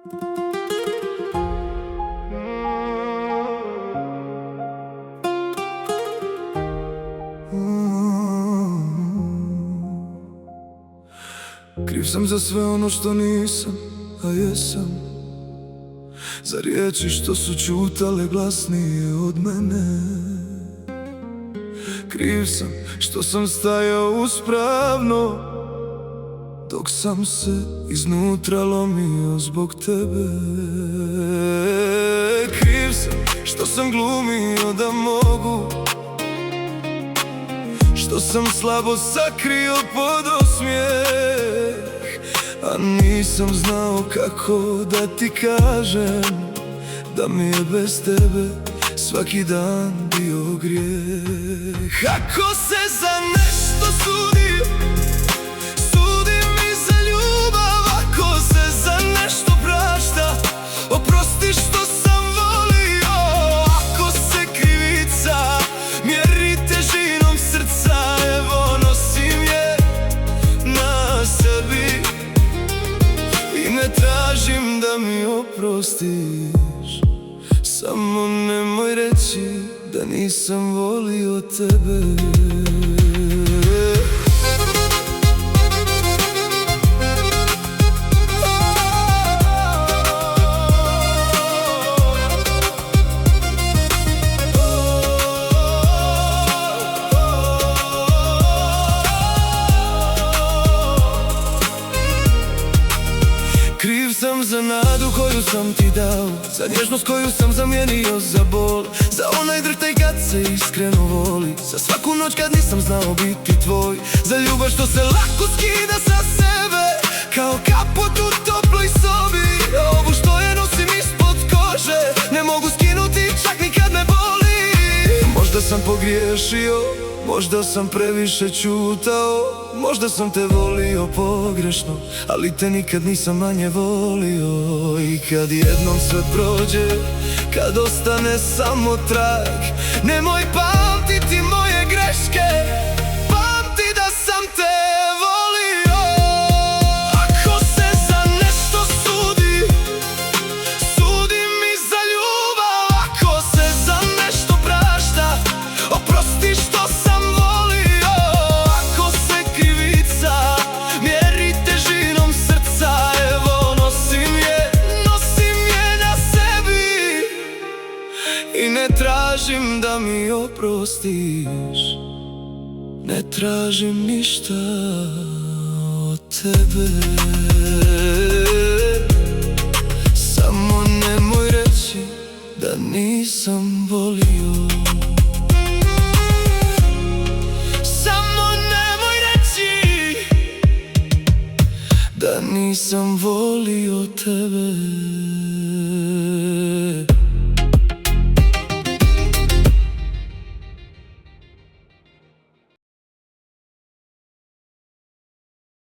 Kriv sam za sve ono što nisam, a jesam. Za riječi što su čutale glasnije od mene. Kriv sam što sam stajao uspravno, dok sam se iznutra lomio zbog tebe. Kriv sam što sam glumio da mogu, što sam slabo sakrio pod osmijeh, a nisam znao kako da ti kažem da mi je bez tebe svaki dan bio grijeh. Ako se za nešto sudi, sudi mi za ljubav. Ako se za nešto prašta, oprosti što sam volio. Ako se krivica mjeri težinom srca, evo nosim je na sebi i ne tražim da mi oprostiš. Samo nemoj reći da nisam volio tebe. Kriv sam za nadu koju sam ti dao, za nježnost koju sam zamijenio za bol, za onaj drhtaj kad se iskreno voli, za svaku noć kad nisam znao biti tvoj, za ljubav što se lako skida sa sebe kao kaput u toploj sobi. Ovu što je nosim ispod kože ne mogu skinuti čak ni kad me boli. Možda sam pogriješio, možda sam previše čutao, možda sam te volio pogrešno, ali te nikad nisam manje volio. I kad jednom sve prođe, kad ostane samo trag, nemoj pamtiti moje greške, pamti da sam te volio. Ako se za nešto sudi, sudi mi za ljubav. Ako se za nešto prašta, oprosti što sam volio. Ako se krivica mjeri težinom srca, evo nosim je na sebi i ne tražim da mi oprostiš. Ne tražim ništa od tebe. Samo nemoj reći da nisam volio. Samo nemoj reći da nisam volio tebe.